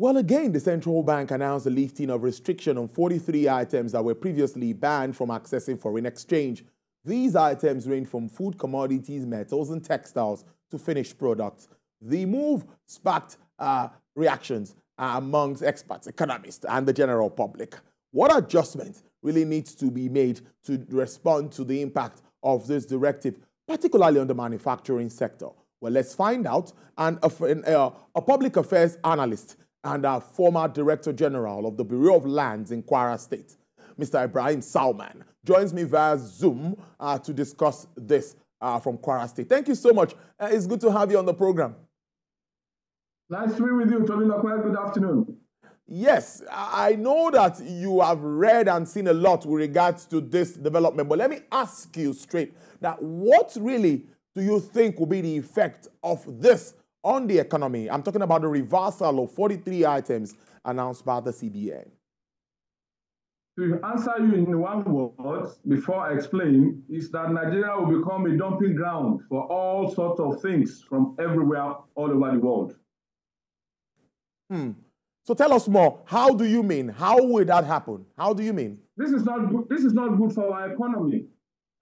Well, again, the central bank announced the lifting of restriction on 43 items that were previously banned from accessing foreign exchange. These items range from food commodities, metals, and textiles to finished products. The move sparked reactions amongst experts, economists, and the general public. What adjustments really needs to be made to respond to the impact of this directive, particularly on the manufacturing sector? Well, let's find out. And a public affairs analyst and a former Director General of the Bureau of Lands in Kwara State, Mr. Ibrahim Salman, joins me via Zoom to discuss this from Kwara State. Thank you so much. It's good to have you on the program. Nice to be with you, Tony Lakwai. Good afternoon. Yes, I know that you have read and seen a lot with regards to this development, but let me ask you straight that what really do you think will be the effect of this on the economy? I'm talking about the reversal of 43 items announced by the CBN. To answer you in one word, before I explain, is that Nigeria will become a dumping ground for all sorts of things from everywhere, all over the world. So tell us more. How do you mean? How will that happen? How do you mean? This is not good. This is not good for our economy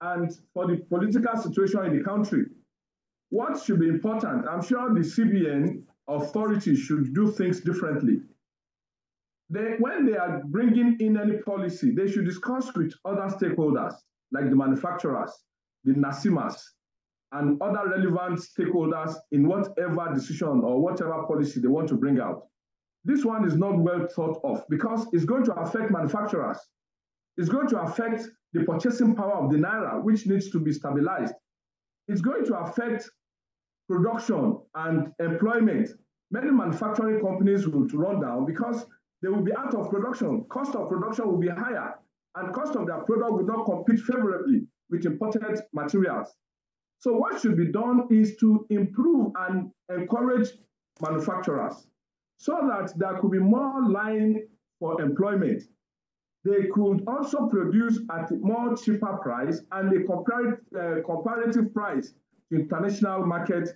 and for the political situation in the country. What should be important? I'm sure the CBN authorities should do things differently. When they are bringing in any policy, they should discuss with other stakeholders, like the manufacturers, the NASIMAs, and other relevant stakeholders in whatever decision or whatever policy they want to bring out. This one is not well thought of because it's going to affect manufacturers. It's going to affect the purchasing power of the Naira, which needs to be stabilized. It's going to affect production and employment. Many manufacturing companies will run down because they will be out of production. Cost of production will be higher, and cost of their product will not compete favorably with imported materials. So what should be done is to improve and encourage manufacturers so that there could be more line for employment. They could also produce at a more cheaper price and a comparative price to international market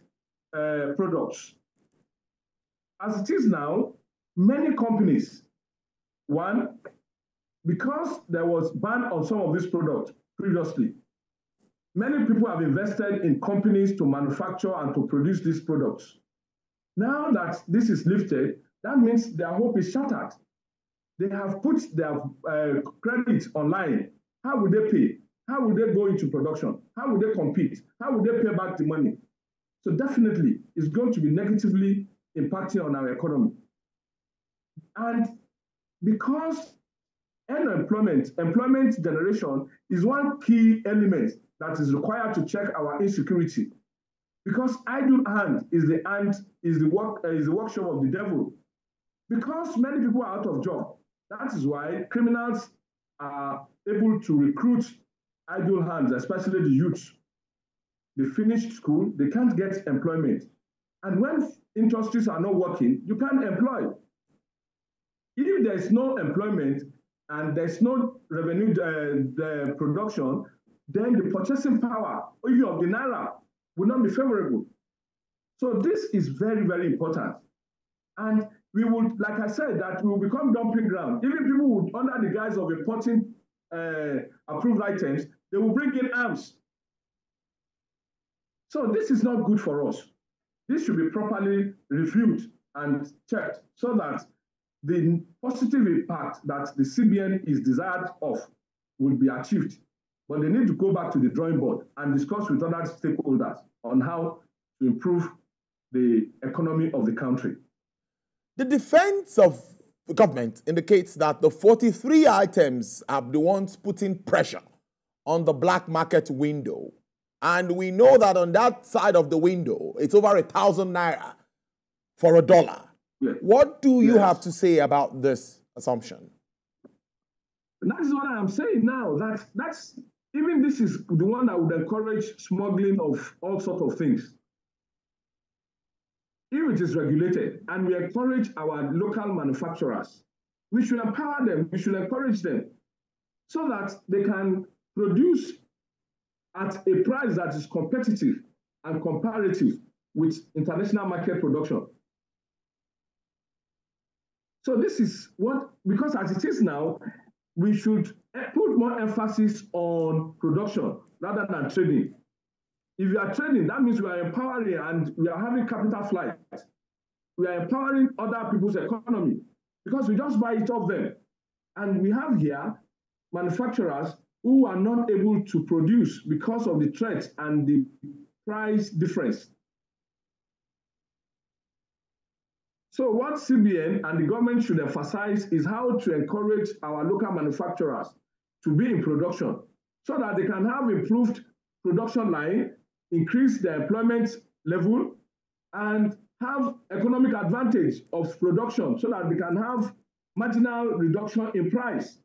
products. As it is now, many companies, one, because there was ban on some of these products previously, many people have invested in companies to manufacture and to produce these products. Now that this is lifted, that means their hope is shattered. They have put their credit online. How will they pay? How will they go into production? How will they compete? How will they pay back the money? So definitely, it's going to be negatively impacting on our economy. And because employment generation is one key element that is required to check our insecurity. Because idle hand is the workshop of the devil. Because many people are out of job, that is why criminals are able to recruit idle hands, especially the youth. They finish school, they can't get employment. And when industries are not working, you can't employ. If there's no employment and there's no revenue the production, then the purchasing power even of the Naira will not be favorable. So this is very, very important. And we would, like I said, that we will become dumping ground. Even people would, under the guise of importing approved items, they will bring in arms. So this is not good for us. This should be properly reviewed and checked so that the positive impact that the CBN is desired of will be achieved. But they need to go back to the drawing board and discuss with other stakeholders on how to improve the economy of the country. The defense of the government indicates that the 43 items are the ones putting pressure on the black market window. And we know that on that side of the window, it's over 1,000 Naira for $1. Yes. What do you have to say about this assumption? That is what I am saying now. That's even this is the one that would encourage smuggling of all sorts of things. If it is regulated and we encourage our local manufacturers, we should empower them, we should encourage them so that they can produce at a price that is competitive and comparative with international market production. So this is what, because as it is now, we should put more emphasis on production rather than trading. If you are trading, that means we are empowering and we are having capital flight. We are empowering other people's economy because we just buy it off them. And we have here manufacturers who are not able to produce because of the threats and the price difference. So what CBN and the government should emphasize is how to encourage our local manufacturers to be in production so that they can have improved production line, increase their employment level, and have economic advantage of production so that they can have marginal reduction in price.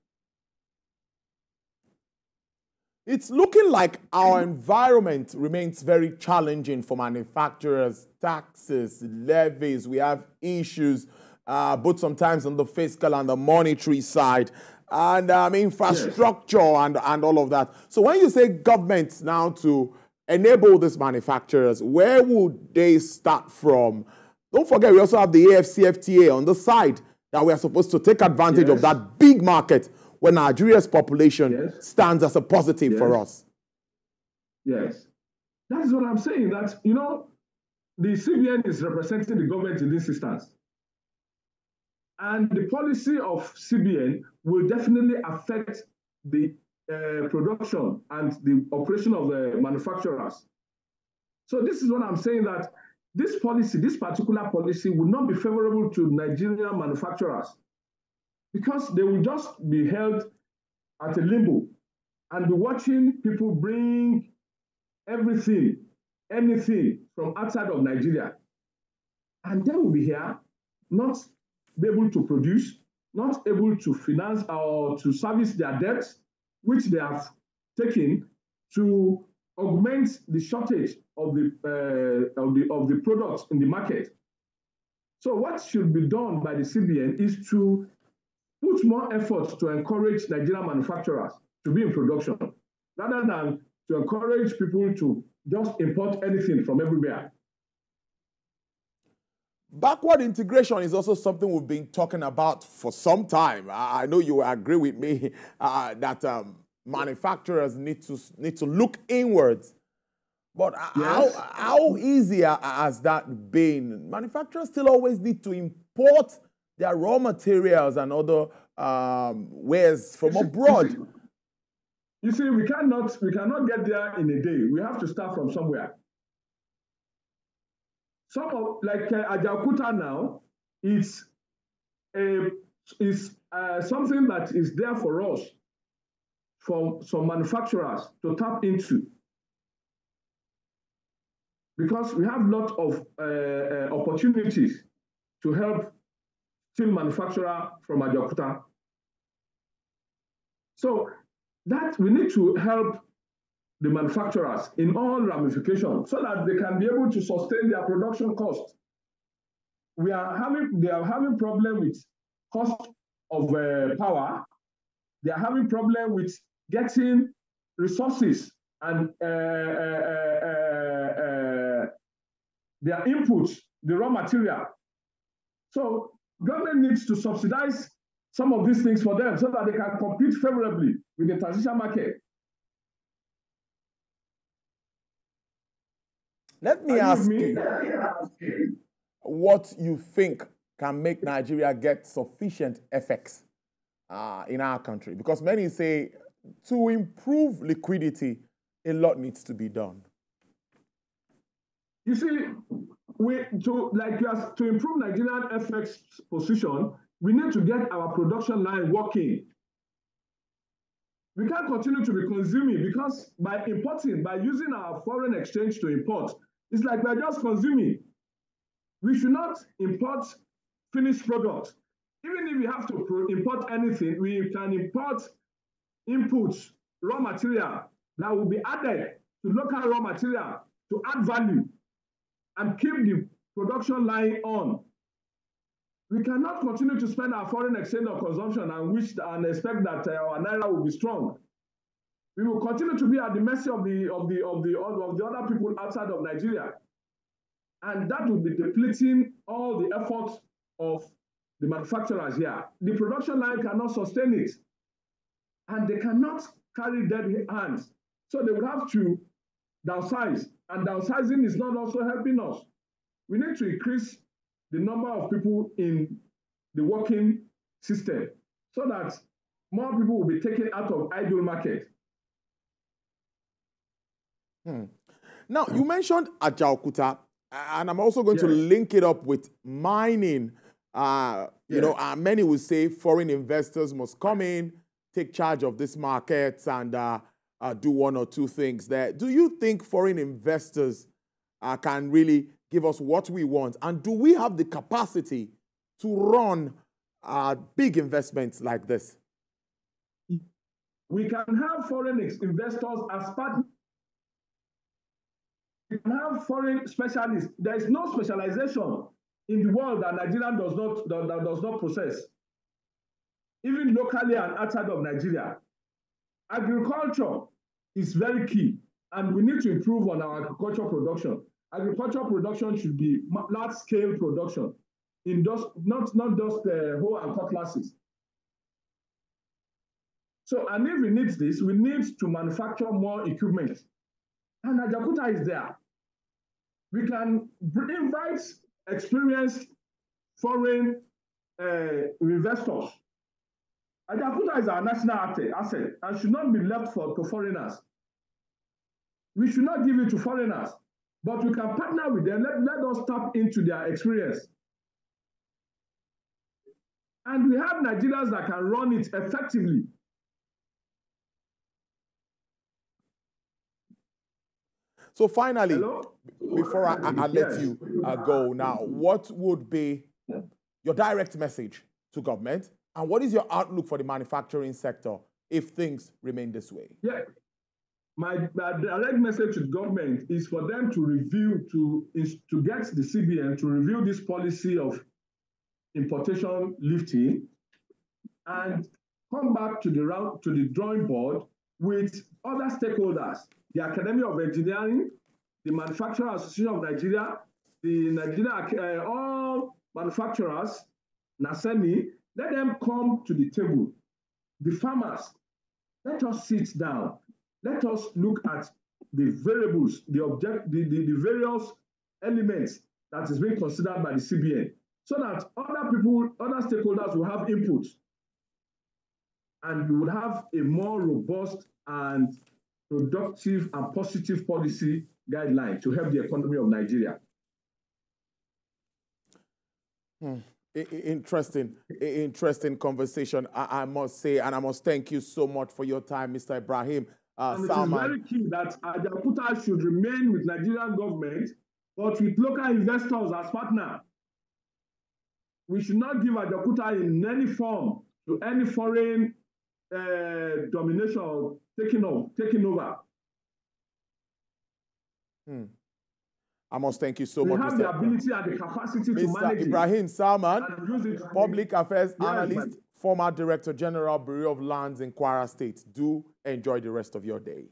It's looking like our environment remains very challenging for manufacturers, taxes, levies. We have issues, both sometimes on the fiscal and the monetary side, and infrastructure and all of that. So when you say government now to enable these manufacturers, where would they start from? Don't forget, we also have the AFCFTA on the side that we are supposed to take advantage of that big market where Nigeria's population stands as a positive for us. Yes. That's what I'm saying, that, you know, the CBN is representing the government in this instance. And the policy of CBN will definitely affect the production and the operation of the manufacturers. So this is what I'm saying, that this policy, this particular policy, will not be favorable to Nigerian manufacturers because they will just be held at a limbo and be watching people bring everything, anything from outside of Nigeria. And they will be here, not be able to produce, not able to finance or to service their debts, which they have taken to augment the shortage of the products in the market. So what should be done by the CBN is to put more effort to encourage Nigerian manufacturers to be in production, rather than to encourage people to just import anything from everywhere. Backward integration is also something we've been talking about for some time. I know you agree with me that manufacturers need to look inwards. But how easy has that been? Manufacturers still always need to import their raw materials and other wares from abroad. You see, we cannot get there in a day. We have to start from somewhere. Some of, like Ajaokuta now, is something that is there for us, for some manufacturers to tap into, because we have a lot of opportunities to help steel manufacturer from Ajaokuta. So that we need to help the manufacturers in all ramifications so that they can be able to sustain their production cost. They are having problem with cost of power. They are having problem with getting resources and their inputs, the raw material. So government needs to subsidize some of these things for them so that they can compete favorably with the transition market. Let me ask you what you think can make Nigeria get sufficient FX in our country. Because many say to improve liquidity, a lot needs to be done. You see, to improve Nigerian FX position, we need to get our production line working. We can't continue to be consuming, because by using our foreign exchange to import, it's like we're just consuming. We should not import finished products. Even if we have to import anything, we can import inputs, raw material that will be added to local raw material to add value and keep the production line on. We cannot continue to spend our foreign exchange on consumption and expect that our naira will be strong. We will continue to be at the mercy of the other people outside of Nigeria, and that will be depleting all the efforts of the manufacturers here, the production line cannot sustain it. And they cannot carry dead hands. So they will have to downsize. And downsizing is not also helping us. We need to increase the number of people in the working system so that more people will be taken out of idle market. Now, you mentioned Ajaokuta, and I'm also going to link it up with mining. You know, many will say foreign investors must come in, take charge of this market, and do one or two things there. Do you think foreign investors can really give us what we want? And do we have the capacity to run big investments like this? We can have foreign investors as partners. We can have foreign specialists. There is no specialization in the world that Nigeria does not possess, even locally and outside of Nigeria. Agriculture is very key, and we need to improve on our agriculture production. Agriculture production should be large-scale production, not just hoe and cutlasses. So, and if we need this, we need to manufacture more equipment. And Ajaokuta is there. We can invite experienced foreign investors. Ajaokuta is our national asset and should not be left to foreigners. We should not give it to foreigners, but we can partner with them. Let us tap into their experience. And we have Nigerians that can run it effectively. So finally, before I let you go now, what would be your direct message to government? And what is your outlook for the manufacturing sector if things remain this way? Yeah, my direct message to government is for them to review, to get the CBN to review this policy of importation lifting and come back to the drawing board with other stakeholders, the Academy of Engineering, the Manufacturer Association of Nigeria, the Nigeria, all manufacturers, NASEMI. Let them come to the table. The farmers, let us sit down. Let us look at the variables, the various elements that is being considered by the CBN, so that other stakeholders will have input, and we will have a more robust and productive and positive policy guideline to help the economy of Nigeria. Interesting conversation, I must say, and I must thank you so much for your time, Mr. Ibrahim Salman. It is very key that Ajaokuta should remain with Nigerian government, but with local investors as partner. We should not give Ajaokuta in any form to any foreign domination or taking over. I must thank you so much, Mr. We have the ability and the capacity to manage Mr. Ibrahim Salman, Public Affairs Analyst, former Director General, Bureau of Lands in Kwara State. Do enjoy the rest of your day.